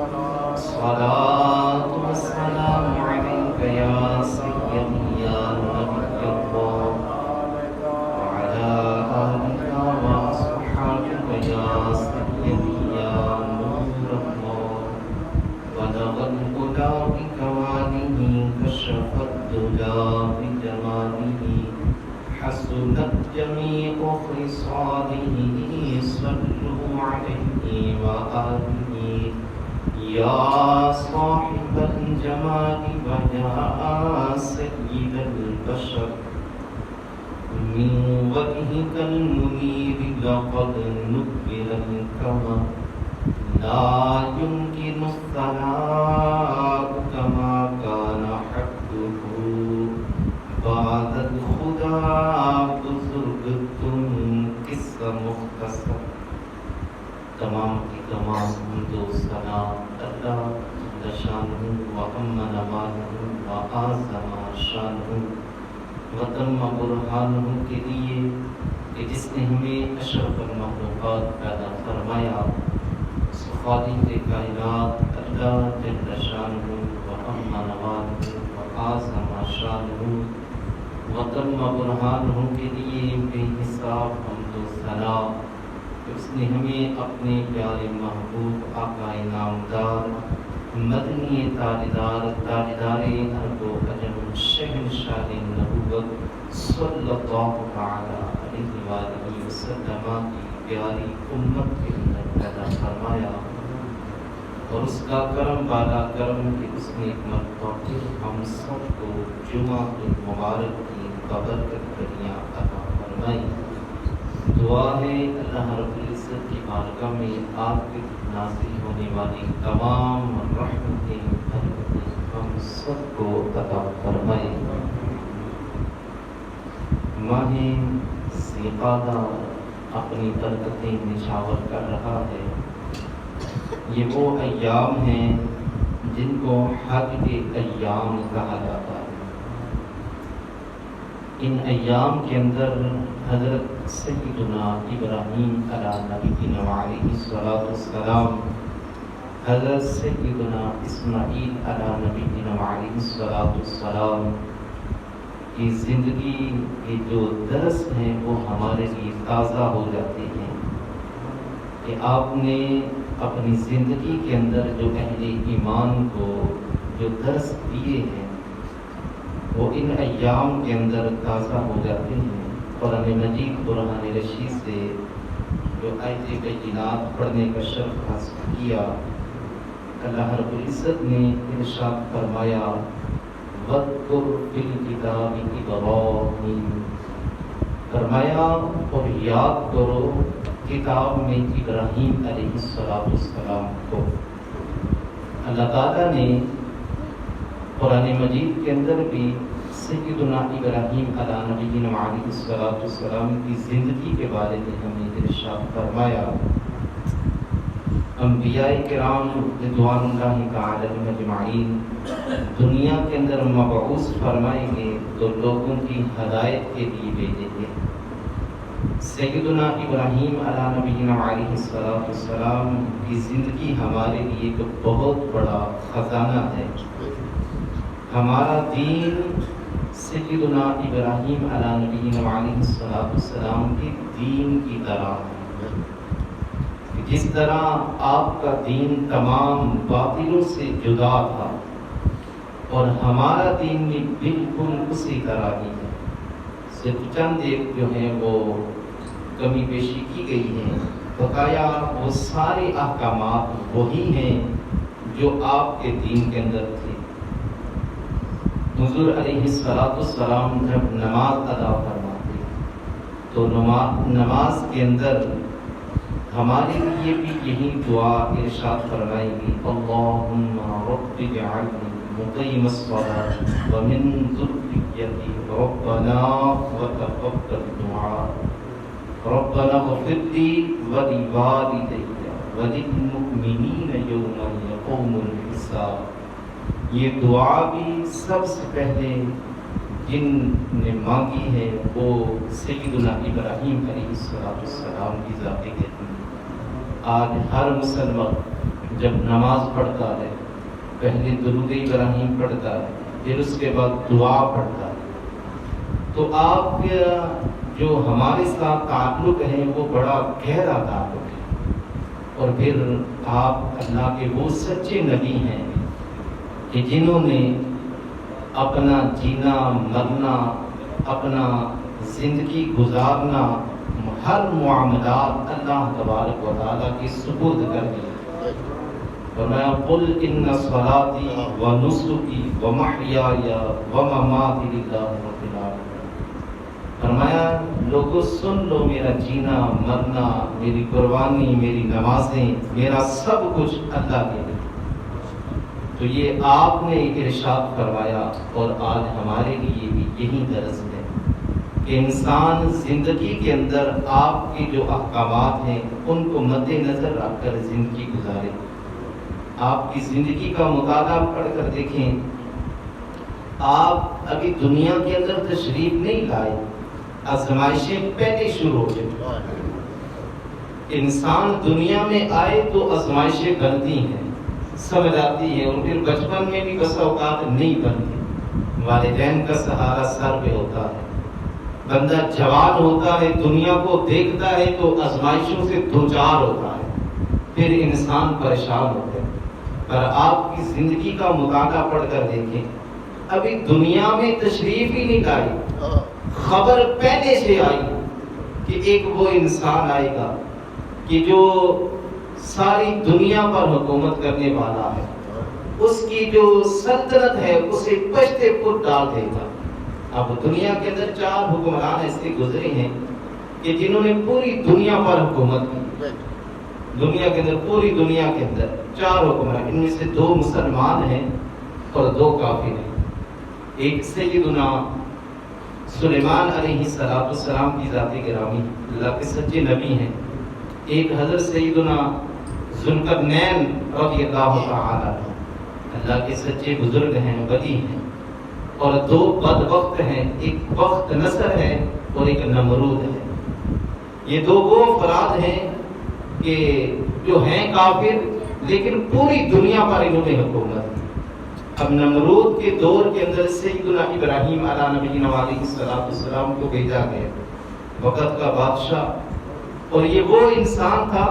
الصلاة والسلام عليك يا سيدي يا نبي الله وعلى آلك وأصحابك يا سيدي يا نور الله بلغ الهدى بكماله كشف الدجى بجماله حسنت جميع خصاله صلوا عليه وآله يا صاحب الجمال ويا سيد البشر من وجهك المنير لقد نكر الكمى لا يمكن الثناء كما كان حقه بعد الخدا بزرگ تم قصہ مختصر تمام کی تمام حمد و ثنا اللہ جل شانہ و عم نوالہ و اعظم شانہ و تم برہانہ کے لیے کہ جس نے ہمیں اشرف المخلوقات پیدا فرمایا خالق کائنات اللہ جل شانہ و عم نوالہ و اعظم شانہ و تم برہانہ کے لیے بے حساب حمد و ثنا اس نے ہمیں اپنے پیارے محبوب آقا نامدار مدنی تاجدار عرب و عجم شہنشاہ نبوت صلی اللہ تعالی علیہ وآلہ وسلم کی پیاری امت کے اندر پیدا فرمایا اور اس کا کرم بالا کرم کہ اس نے ایک مرتبہ پھر ہم سب کو جمعہ المبارک کی بابرکت کریاں عطا فرمائی۔ دعا ہے اللہ رب العزت کی بارگاہ میں آپ کی نازل ہونے والی تمام رحمتیں برکتیں ہم سب کو عطا فرمائے۔ ماہ ذوالقعدہ اپنی برکتیں نچھاور کر رہا ہے۔ یہ وہ ایام ہیں جن کو حج کے ایام کہا جاتا ہے۔ ان ایام کے اندر حضرت سیدنا ابراہیم علیہ نبینا علیہ السلام، حضرت سیدنا اسماعیل علیہ نبینا علیہ السلام کی زندگی کے جو درس ہیں وہ ہمارے لیے تازہ ہو جاتے ہیں کہ آپ نے اپنی زندگی کے اندر جو اہل ایمان کو جو درس دیے ہیں وہ ان ایام کے اندر تازہ ہو جاتے ہیں۔ قرآن مجید برہان رشید سے جو آیت بینات پڑھنے کا شرف حاصل کیا، اللہ رب العزت نے ارشاد فرمایا وَاذْكُرْ فِي الْكِتَابِ إِبْرَاهِيمَ، فرمایا اور یاد کرو کتاب میں ابراہیم علیہ السلام کو۔ اللہ تعالیٰ نے قرآن مجید کے اندر بھی سیدنا ابراہیم علیہ نبینا علیہ السلام کی زندگی کے بارے میں ہمیں ارشاد فرمایا۔ انبیاء کرام رضوان اللہ تعالی اجمعین دنیا کے اندر مبعوث فرمائے گئے تو لوگوں کی ہدایت کے لیے بھیجے گئے۔ سیدنا ابراہیم علیہ نبینا علیہ السلام کی زندگی ہمارے لیے ایک بہت بڑا خزانہ ہے۔ ہمارا دین سیدنا ابراہیم علیہ نبینا علیہ السلام کے دین کی طرح ہے۔ جس طرح آپ کا دین تمام باطلوں سے جدا تھا اور ہمارا دین بھی بالکل اسی طرح ہی ہے، صرف چند ایک جو ہیں وہ کمی بیشی کی گئی ہیں، بقایا وہ سارے احکامات وہی ہیں جو آپ کے دین کے اندر تھے۔ حضور علیہ السلام جب نماز ادا فرماتے تو نماز کے اندر ہمارے لیے بھی یہی دعا ارشاد فرمائے گی اللہم رب اجعلنی مقیم الصلاۃ ومن ذریتی ربنا وتقبل دعاء ربنا اغفر لی ولوالدی وللمؤمنین یوم یقوم الحساب۔ یہ دعا بھی سب سے پہلے جن نے مانگی ہے وہ سیدنا ابراہیم علیہ السلام کی ذات ہے۔ آج ہر مسلمان جب نماز پڑھتا ہے پہلے درود ابراہیم پڑھتا ہے، پھر اس کے بعد دعا پڑھتا ہے، تو آپ کا جو ہمارے ساتھ تعلق ہے وہ بڑا گہرا تعلق ہے، اور پھر آپ اللہ کے وہ سچے نبی ہیں کہ جنہوں نے اپنا جینا مرنا، اپنا زندگی گزارنا، ہر معاملات اللہ تبارک و تعالیٰ کی سپرد کر دیا۔ فرمایا قل ان صلاتی و نسکی و محیای و مماتی للہ رب العالمین۔ فرمایا لوگوں سن لو، میرا جینا مرنا، میری قربانی، میری نمازیں، میرا سب کچھ اللہ کے لیے۔ تو یہ آپ نے ارشاد فرمایا، اور آج ہمارے لیے بھی یہی درس ہے کہ انسان زندگی کے اندر آپ کے جو احکامات ہیں ان کو مد نظر رکھ کر زندگی گزارے۔ آپ کی زندگی کا مطالعہ پڑھ کر دیکھیں، آپ ابھی دنیا کے اندر تشریف نہیں لائے، آزمائشیں پہلے شروع ہو چکی۔ انسان دنیا میں آئے تو آزمائشیں بنتی ہیں، سمجھ آتی ہے، اور پھر بچپن میں بھی بسا اوقات نہیں بنتی، والدین کا سہارا سر پہ ہوتا ہے، بندہ جوان ہوتا ہے، دنیا کو دیکھتا ہے تو آزمائشوں سے دوچار ہوتا ہے، پھر انسان پریشان ہوتا ہے۔ پر آپ کی زندگی کا مطالعہ پڑھ کر دیکھیں، ابھی دنیا میں تشریف ہی نہیں لائی، خبر پہلے سے آئی کہ ایک وہ انسان آئے گا کہ جو ساری دنیا پر حکومت کرنے والا ہے، اس کی جو سلطنت ہے اسے پشتے پر ڈال دے گا۔ اب دنیا کے اندر 4 حکمران ایسے گزرے ہیں کہ جنہوں نے پوری دنیا پر حکومت کی، دنیا کے اندر، پوری دنیا کے اندر 4 حکمران، ان میں سے 2 مسلمان ہیں اور 2 کافر ہیں۔ ایک سیدنا سلیمان علیہ السلام کی ذات گرامی، اللہ کے سچے نبی ہیں، ایک حضرت سیدنا ذوالقرنین رضی اللہ تعالی عنہ، اللہ کے سچے بزرگ ہیں، ولی ہیں، اور 2 بدبخت ہیں، ایک بخت نصر ہے اور ایک نمرود ہے۔ یہ 2 وہ افراد ہیں کہ جو ہیں کافر لیکن پوری دنیا پر انہوں نے حکومت کی۔ اب نمرود کے دور کے اندر سیدنا ابراہیم علیہ نبینا علیہ السلام کو بھیجا گیا، وقت کا بادشاہ، اور یہ وہ انسان تھا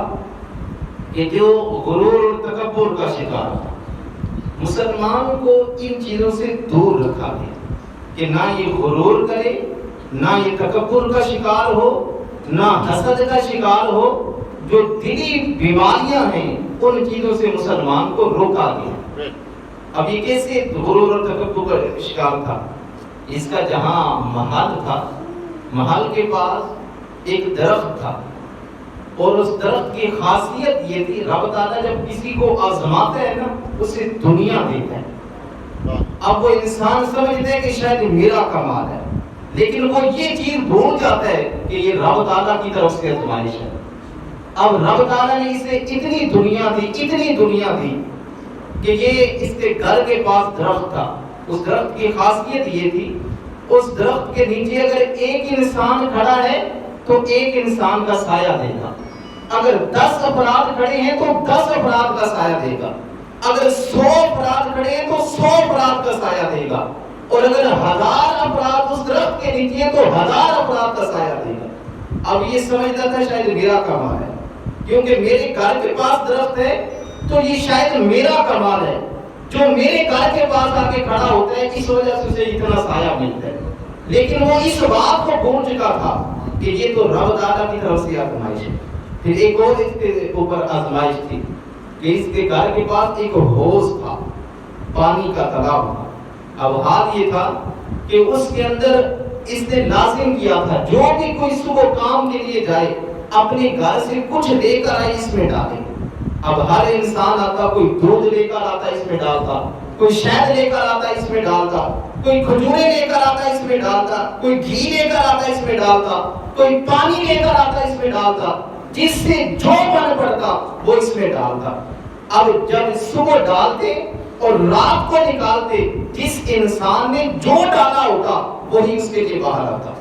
کہ جو غرور اور تکبر کا شکار تھا۔ مسلمان کو ان چیزوں سے دور رکھا گیا کہ نہ یہ غرور کرے، نہ یہ تکبر کا شکار ہو، نہ حسد کا شکار ہو۔ جو دلی بیماریاں ہیں ان چیزوں سے مسلمان کو روکا گیا۔ اب یہ کیسے غرور اور تکبر کا شکار تھا؟ اس کا جہاں محل تھا، محل کے پاس ایک درخت تھا، اور اس درخت کی خاصیت یہ تھی، رب تعالیٰ جب کسی کو آزماتا ہے نا اسے دنیا دیتا ہے۔ اب وہ انسان سمجھتا ہے کہ شاید میرا کمال ہے، لیکن وہ یہ چیز بھول جاتا ہے کہ یہ رب تعالیٰ کی طرف سے آزمائش ہے۔ اب رب تعالیٰ نے اسے اتنی دنیا دی کہ یہ اس کے گھر کے پاس درخت تھا۔ اس درخت کی خاصیت یہ تھی، اس درخت کے نیچے اگر ایک انسان کھڑا ہے تو ایک انسان کا سایہ دے گا، اگر 10 افراد کھڑے ہیں تو 10 افراد کا سایہ دے گا، اگر 100 افراد کھڑے ہیں تو 100 افراد کا سایہ دے گا، اور اگر 1000 افراد اس درخت کے نیچے ہیں تو 1000 افراد کا سایہ دے گا۔ اب یہ سمجھتا تھا شاید میرا کمال ہے، کیونکہ میرے گھر کے پاس درخت ہے تو یہ شاید میرا کمال ہے، جو میرے گھر کے پاس آ کے کھڑا ہوتا ہے اس وجہ سے اسے اتنا سایہ ملتا ہے۔ لیکن وہ اس بات کو بھول چکا تھا کہ یہ تو رب تعالیٰ کی طرف سے آزمائش ہے۔ پھر ایک اور اس کے اوپر آزمائش تھی کہ اس کے گھر کے پاس ایک حوض تھا، پانی کا تالاب تھا۔ اب حال یہ تھا کہ اس کے اندر اس نے لازم کیا تھا جو بھی کوئی صبح کام کے لیے جائے اپنے گھر سے کچھ لے کر آئے اس میں ڈالے۔ اب ہر انسان آتا، کوئی دودھ لے کر آتا اس میں ڈالتا، کوئی شہد لے کر آتا اس میں ڈالتا، کوئی کھجورے لے کر آتا اس میں ڈالتا، کوئی گھی لے کر آتا اس میں ڈالتا، کوئی پانی لے کر آتا اس میں ڈالتا، جس سے جو بن پڑتا وہ اس میں ڈالتا۔ اب جب صبح ڈالتے اور رات کو نکالتے، جس انسان نے جو ڈالا ہوتا وہی اس کے لیے باہر آتا۔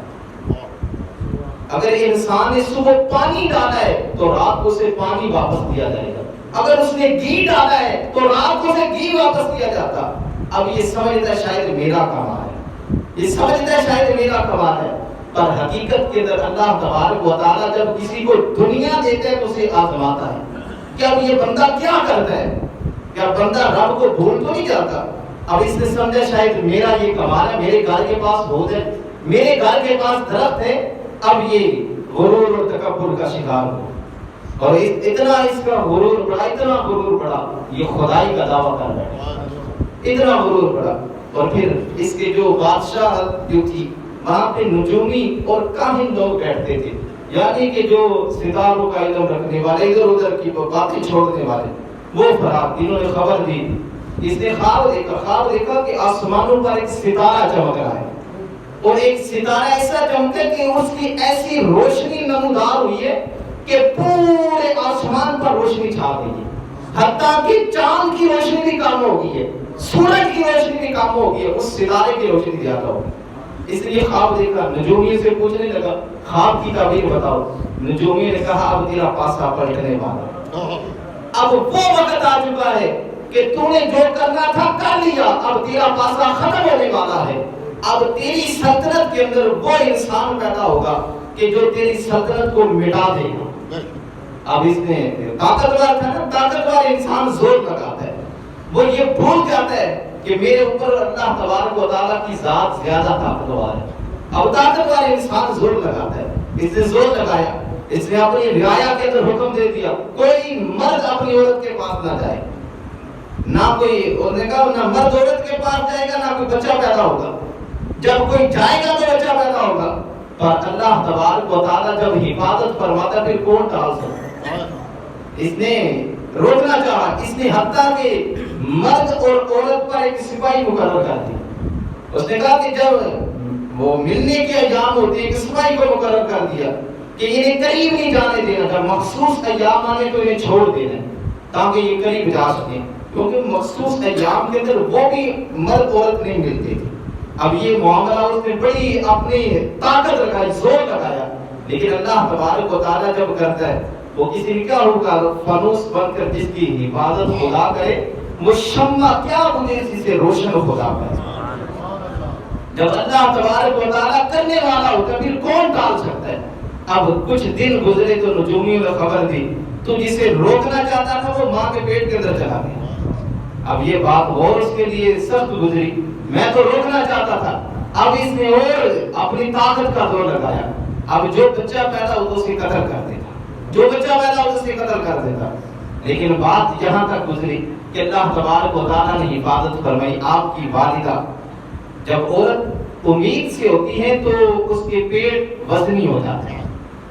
اگر انسان نے صبح پانی ڈالا ہے تو رات کو اسے پانی واپس دیا جائے گا، اگر اس نے گھی ڈالا ہے تو رات کو سے گھی واپس دیا جاتا. اب یہ سمجھتا ہے شاید میرا کمال ہے, یہ سمجھتا ہے شاید میرا کمال ہے, پر حقیقت کے اندر اللہ تبارک و تعالیٰ جب کسی کو دنیا دیتا ہے تو اسے آزماتا ہے کہ اب یہ بندہ کیا کرتا ہے, کیا بندہ رب کو بھول تو نہیں جاتا. اب اس نے سمجھا شاید میرا یہ کمال ہے, میرے گھر کے پاس حوض ہے, میرے گھر کے پاس درخت ہے, اب یہ غرور اور تکبر کا شکار ہو, اور اتنا اس کا غرور بڑا, اتنا غرور بڑا, یہ خدائی کا دعویٰ کر رہا ہے, اتنا غرور بڑا. اور پھر اس کے جو بادشاہ جو تھی وہاں پہ نجومی اور کاہن لوگ بیٹھتے تھے, یعنی کہ جو ستاروں کا علم رکھنے والے, ادھر ادھر کی باتیں چھوڑنے والے, وہ فرات انہوں نے خبر دی. اس نے خواب دیکھا کہ آسمانوں پر ایک ستارہ چمک رہا ہے, اور ایک ستارہ ایسا چمکا کہ اس کی ایسی روشنی نمودار ہوئی ہے کہ پورے آسمان پر روشنی چھا گئی ہے, حتیٰ کہ چاند کی روشنی بھی کم ہو گئی ہے, سورج کی روشنی بھی کم ہو گئی ہے, اس ستارے کی روشنی زیادہ ہو گئی. اس لیے خواب دیکھا, نجومی سے پوچھنے لگا خواب کی تعبیر بتاؤ. نجومی نے کہا اب تیرا پاسا پلٹنے والا, اب وہ وقت آ چکا ہے کہ تو نے جو کرنا تھا کر لیا, اب تیرا پاسا ختم ہونے والا ہے. اب تیری سلطنت کے اندر وہ انسان پیدا ہوگا کہ جو تیری سلطنت کو مٹا دے گا. اب اس نے طاقتور تھا نا, طاقتور انسان زور لگاتا ہے, وہ یہ بھول جاتا ہے کہ میرے اوپر اللہ تبارک و تعالیٰ کی ذات زیادہ طاقتور ہے. اب طاقتور انسان زور لگاتا ہے, اس نے زور لگایا, اس نے اپنی رعایا کے اندر حکم دے دیا کوئی مرد اپنی عورت کے پاس نہ جائے, نہ کوئی, اور نے کہا نہ مرد عورت کے پاس جائے گا, نہ کوئی بچہ پیدا ہوگا. جب کوئی جائے گا تو بچہ پیدا ہوگا, پر اللہ تبارک و تعالیٰ جب حفاظت فرماتا پھر کون ٹال سکتا. اس نے روکنا چاہا, اس نے حتیٰ کہ مرد اور عورت پر ایک سپاہی مقرر کر دی. اس نے کہا کہ جب وہ ملنے کے ایام ہوتے ہیں ایک سپاہی کو مقرر کر دیا کہ انہیں قریب نہیں جانے دینا, جب مخصوص ایام آنے تو انہیں چھوڑ دینا تاکہ یہ قریب جا سکیں, کیونکہ مخصوص ایام کے اندر وہ بھی مرد عورت نہیں ملتے تھے. اب یہ معاملہ اس نے بڑی اپنی طاقت لگائی, زور لگایا, لیکن اللہ تبارک و تعالیٰ جب کرتا ہے وہ کسی نے کیا ہوگا, فانوس بن کر جس کی حفاظت خدا کرے وہ شمع کیا مجھے اسی سے روشن خدا کرے. جب اللہ تبارک و تعالیٰ کرنے والا ہوتا پھر کون ٹال سکتا ہے. اب کچھ دن گزرے تو نجومیوں نے خبر دی تو جسے روکنا چاہتا تھا وہ ماں کے پیٹ کے اندر چلا گیا. اب یہ بات اور اس کے لیے سخت گزری, میں تو روکنا چاہتا تھا, اب اس نے اور اپنی طاقت کا زور لگایا. اب جو بچہ پیدا ہو تو اسے قتل کر دیتا, جو بچہ پیدا ہو تو اسے قتل کر دیتا. لیکن بات یہاں تک گزری کہ اللہ تبارک و تعالیٰ نے حفاظت فرمائی. آپ کی والدہ جب عورت امید سے ہوتی ہے تو اس کے پیٹ وزنی ہو جاتے ہیں.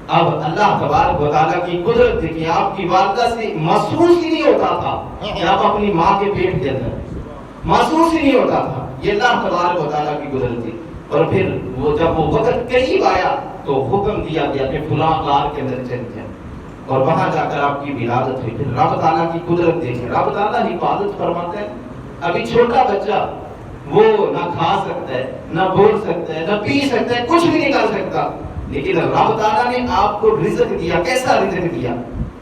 اب اللہ تبارک و تعالیٰ کی قدرت دیکھیں, آپ کی والدہ سے محسوس ہی نہیں ہوتا تھا کہ آپ اپنی ماں کے پیٹ کے اندر, محسوس ہی نہیں ہوتا تھا. یہ اللہ تبارک و تعالیٰ کی قدرت تھی. اور پھر وہ جب وہ وقت قریب آیا تو حکم دیا گیا کہ فلاں غار کے اندر چل جائیں, اور وہاں جا کر آپ کی ولادت ہوئی. پھر رب تعالیٰ کی قدرت دیکھیں, رب تعالیٰ حفاظت فرماتے ہیں. ابھی چھوٹا بچہ وہ نہ کھا سکتا ہے, نہ بول سکتا ہے, نہ پی سکتا ہے, کچھ بھی نہیں کر سکتا, لیکن رب تعالیٰ نے آپ کو رزق دیا. کیسا رزق دیا؟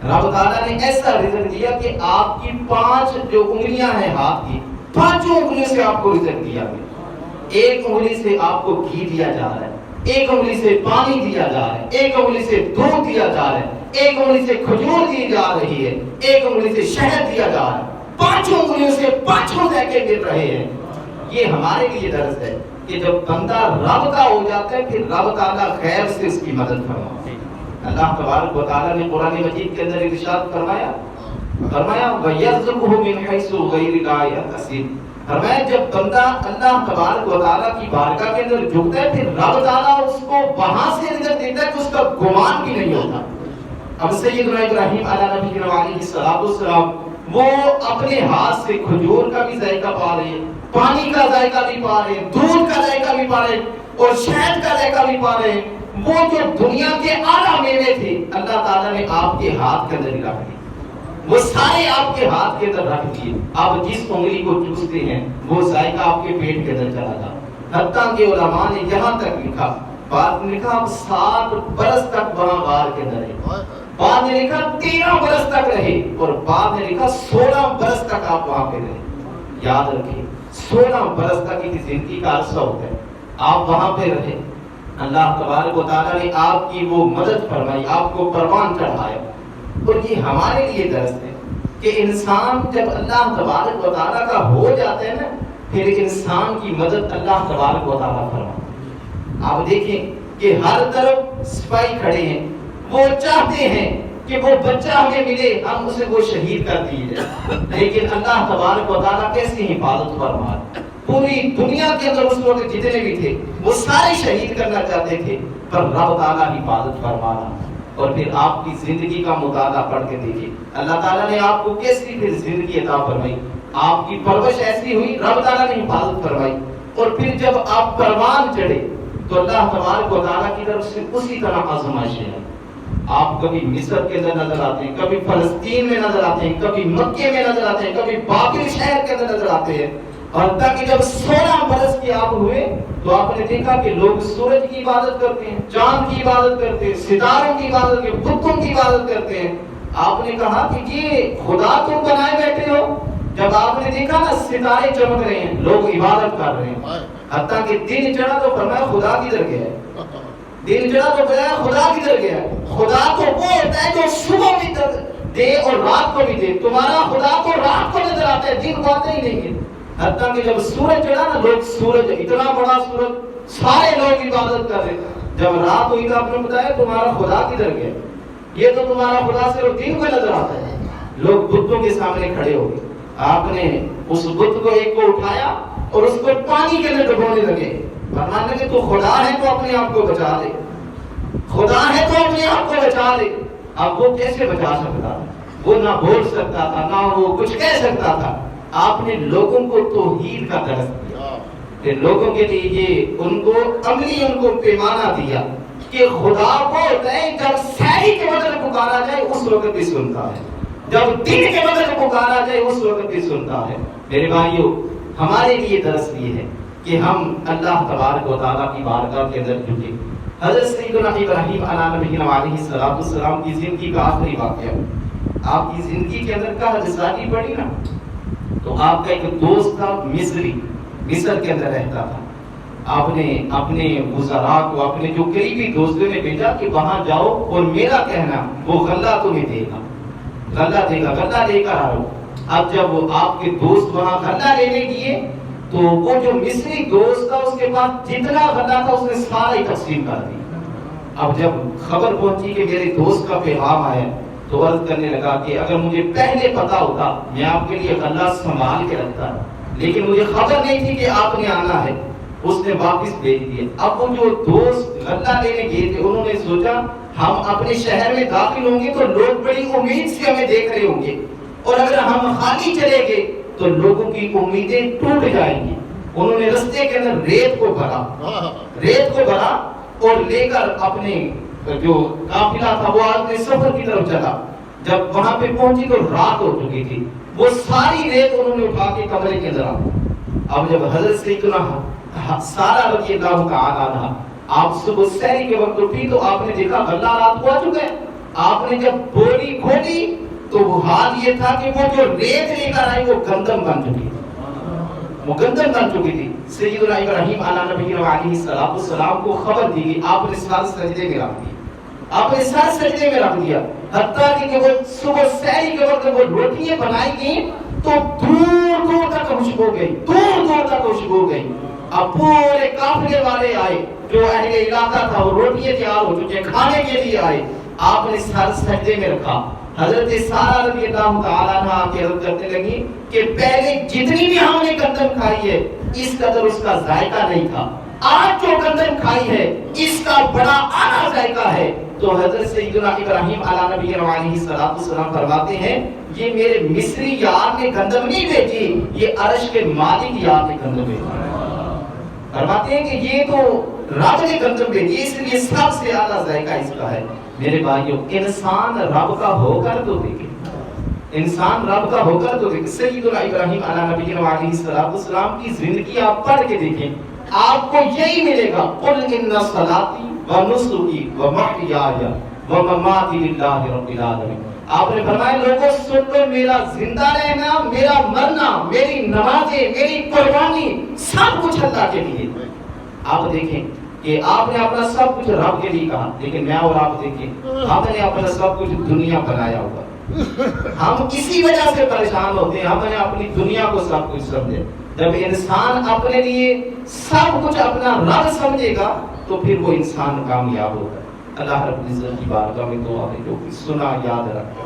رب تعالیٰ نے ایسا رزق دیا کہ آپ کی 5 جو انگلیاں ہیں ہاتھ کی, 5 انگلیوں سے آپ کو رزق دیا. ایک انگلی سے آپ کو گھی دیا جا رہا ہے, ایک انگلی سے پانی دیا جا رہا ہے, ایک انگلی سے دودھ دیا جا رہا ہے, ایک انگلی سے کھجور دی جا رہی ہے, ایک انگلی سے شہد دیا جا رہا ہے. 5 انگلیوں سے 5 ذائقے مل رہے ہیں. یہ ہمارے لیے درس ہے کہ جب بندہ رب کا ہو جاتا ہے پھر رب تعالیٰ خیر سے اس کی مدد فرماتے ہیں. اللہ تبارک و تعالیٰ نے قرآن مجید کے اندر ارشاد فرمایا وَيَرْزُقْهُ مِنْ حَيْثُ غَيْرِ لَا يَحْتَسِبُ. فرمایا جب بندہ اللہ تبارک و تعالیٰ کی بارگاہ کے اندر جھکتا ہے پھر رب تعالیٰ اس کو وہاں سے رزق دیتا ہے کہ اس کا گمان بھی نہیں ہوتا. اب سیدنا ابراہیم علیہ نبینا علیہ السلام وہ اپنے ہاتھ سے کھجور کا بھی ذائقہ پا رہے ہیں, پانی کا ذائقہ بھی پا رہے ہیں, دودھ کا ذائقہ بھی پا رہے ہیں, اور شہد کا ذائقہ بھی پا رہے ہیں. وہ جو دنیا کے اعلیٰ میوے تھے اللہ تعالیٰ نے آپ کے ہاتھ کے اندر ہی رکھ دیے, وہ سارے آپ کے ہاتھ کے اندر رکھ دیے. آپ جس انگلی کو چوستے ہیں وہ ذائقہ آپ کے پیٹ کے اندر چلا جا. حتیٰ کہ علماء نے یہاں تک لکھا, بات نے لکھا آپ 7 برس تک وہاں غار کے اندر رہے. بعد میں لکھا 13 برس تک رہے اور بعد میں لکھا 16 برس تک آپ وہاں پہ رہے. یاد رکھیں 16 برس تک کی زندگی کا عرصہ ہوتا ہے. آپ وہاں پہ رہے, اللہ تبارک و تعالیٰ نے آپ کی وہ مدد فرمائی, آپ کو پروان چڑھایا. اور یہ ہمارے لیے درس ہے کہ انسان جب اللہ تبارک و تعالیٰ کا ہو جاتا ہے نا, پھر انسان کی مدد اللہ تبارک و تعالیٰ فرماتا ہے. آپ دیکھیں کہ ہر طرف سپاہی کھڑے ہیں, وہ چاہتے ہیں کہ وہ بچہ ہمیں ملے, ہم اسے وہ شہید کر دیے جائے, لیکن اللہ تبارک و تعالیٰ کیسی حفاظت فرماتا. پوری دنیا کے اندر اس وقت جتنے بھی تھے وہ سارے شہید کرنا چاہتے تھے, پر رب تعالیٰ حفاظت فرمانا. اور پھر آپ کی زندگی کا مطالعہ پڑھ کے دیکھیں اللہ تعالیٰ نے آپ کو کیسی پھر زندگی عطا فرمائی, آپ کی پرورش ایسی ہوئی, رب تعالیٰ نے حفاظت فرمائی. اور پھر جب آپ پروان چڑھے تو اللہ تبارک و تعالیٰ کی طرف سے اسی طرح آزمائشیں ہیں. آپ کبھی مصر کے اندر نظر آتے ہیں, کبھی فلسطین میں نظر آتے ہیں, کبھی مکے میں نظر آتے ہیں, کبھی بابل شہر کے اندر نظر آتے ہیں. اور تاکہ جب 16 برس کے آپ ہوئے تو آپ نے دیکھا کہ لوگ سورج کی عبادت کرتے ہیں, چاند کی عبادت کرتے ہیں, ستاروں کی عبادت کرتے ہیں, بتوں کی عبادت کرتے ہیں. آپ نے کہا کہ یہ خدا تم بنائے بیٹھے ہو. جب آپ نے دیکھا نا ستارے چمک رہے ہیں, لوگ عبادت کر رہے ہیں, حتیٰ کہ دن چڑھا تو فرمایا خدا کدھر گیا ہے. دن چڑھا تو فرمایا خدا کدھر گیا ہے. خدا تو وہ ہوتا ہے جو صبح بھی دے اور رات کو بھی دے. تمہارا خدا تو رات کو نظر آتا ہے, دن کو آتا ہی نہیں ہے. حتیٰ کہ جب سورج چڑھا نا, لوگ سورج, اتنا بڑا سورج, سارے لوگ عبادت کر رہے. جب رات ہوئی تو آپ نے بتایا تمہارا خدا کدھر گیا. یہ تو تمہارا خدا صرف دن کو نظر آتا ہے. لوگ بتوں کے سامنے کھڑے ہو گئے. آپ نے اس بت کو ایک کو اٹھایا اور اس کو پانی کے اندر ڈبونے لگے. فرمانے لگے تو خدا ہے تو اپنے آپ کو بچا لے, خدا ہے تو اپنے آپ کو بچا لے. اب وہ کیسے بچا سکتا تھا؟ وہ نہ بول سکتا تھا, نہ وہ کچھ کہہ سکتا تھا. آپ نے لوگوں کو توحید کا درس دیا کہ لوگوں کے لیے یہ ان کو عملی ان کو پیمانہ دیا کہ خدا کو ہوتا ہے جب سحری کے وقت پکارا جائے اس وقت بھی سنتا ہے, جب دن کے وقت پکارا جائے اس وقت بھی سنتا ہے. میرے بھائیوں, ہمارے لیے درس یہ ہے کہ ہم اللہ تبارک و تعالیٰ کی بارگاہ کے اندر جھکیں. حضرت سیدنا ابراہیم علیہ السلام کی زندگی کا آخری واقعہ, آپ کی زندگی کے اندر کا حدیثاتی پڑھی نا, تو آپ کا ایک دوست تھا مصری, مصر کے اندر رہتا تھا. آپ نے اپنے وزراء کو, اپنے جو قریبی دوستوں نے بھیجا کہ وہاں جاؤ اور میرا کہنا وہ غلہ تمہیں دے گا, غلہ دے گا, غلہ لے کر آؤ. اب جب وہ آپ کے دوست وہاں غلہ لینے گئے تو وہ جو مصری دوست تھا اس کے پاس جتنا غلہ تھا اس نے سارا ہی تقسیم کر دیا. اب جب خبر پہنچی کہ میرے دوست کا پیغام آیا تو عرض کرنے لگا کہ اگر مجھے پہلے پتا ہوتا میں آپ کے لیے غلہ سنبھال کے رکھتا, لیکن مجھے خبر نہیں تھی کہ آپ نے آنا ہے. اس نے واپس بھیج دیا. اب وہ جو دوست غلہ لینے گئے تھے انہوں نے سوچا ہم اپنے شہر میں داخل ہوں گے تو لوگ بڑی امید سے ہمیں دیکھ رہے ہوں گے, اور اگر ہم خالی چلے گئے تو لوگوں کی امیدیں ٹوٹ جائیں گی. انہوں نے رستے کے اندر ریت کو بھرا اور لے کر اپنے جو قافلہ تھا وہ اپنے سفر کی طرف چلا. جب وہاں پہ پہنچی تو رات ہو چکی تھی. وہ ساری ریت انہوں نے اٹھا کے کمرے کے اندر آ. اب جب حضرت سیدنا سارہ رضی اللہ تعالی عنہا آپ صبح سحری کے وقت اٹھی تو آپ نے دیکھا غلہ رات کو آ چکا ہے. آپ نے جب بوری کھولی تو وہ حال یہ تھا کہ وہ جو ریت لے کر آئی وہ گندم بن چکی تھی. سیدنا ابراہیم علیہ السلام کو خبر دی گئی. آپ نے سر سجدے میں رکھ دیا. حتیٰ کہ وہ صبح سحری کے وقت وہ روٹیاں بنائی گئیں تو دور دور تک خوشبو گئی. اب پورے قافلے والے آئے, جو اہل علاقہ تھا وہ روٹیاں تیار ہو چکے کھانے کے لیے آئے. آپ نے سر سجدے میں رکھا. حضرت سارہ رضی اللہ تعالیٰ عنہ آ کے عرض کرنے لگی کہ پہلے جتنی بھی ہم نے گندم کھائی ہے اس قدر اس کا ذائقہ نہیں تھا, آج جو گندم کھائی ہے اس کا بڑا اعلیٰ ذائقہ ہے. تو حضرت سیدنا ابراہیم علیہ السلام فرماتے ہیں یہ میرے مصری یار نے گندم نہیں بھیجی, یہ عرش کے مالک یار نے گندم بھیجی. فرماتے ہیں کہ یہ تو رب نے گندم بھیجی, اس لیے سب سے اعلیٰ ذائقہ اس کا ہے. میرے بھائیوں, انسان رب کا ہو کر تو دیکھیں, سیدنا ابراہیم علیہ السلام کی زندگی آپ پڑھ کے دیکھیں, آپ کو یہی ملے گا. قل ان صلاتی و نسکی و محیای ومماتی للہ رب العالمین. آپ نے فرمایا لوگوں سن لو، میرا زندہ رہنا، میرا مرنا، میری نمازیں، میری قربانی سب کچھ اللہ کے لیے. آپ دیکھیں کہ آپ نے اپنا سب کچھ رب کے لیے کہا، لیکن میں اور آپ دیکھیں ہم نے اپنا سب کچھ دنیا بنایا ہوا. ہم کسی وجہ سے پریشان ہوتے ہیں، ہم نے اپنی دنیا کو سب کچھ سمجھے. جب انسان اپنے لیے سب کچھ اپنا رب سمجھے گا تو پھر وہ انسان کامیاب ہوگا. اللہ رب العزت کی بارگاہ میں دعا ہے جو سنا یاد رکھ.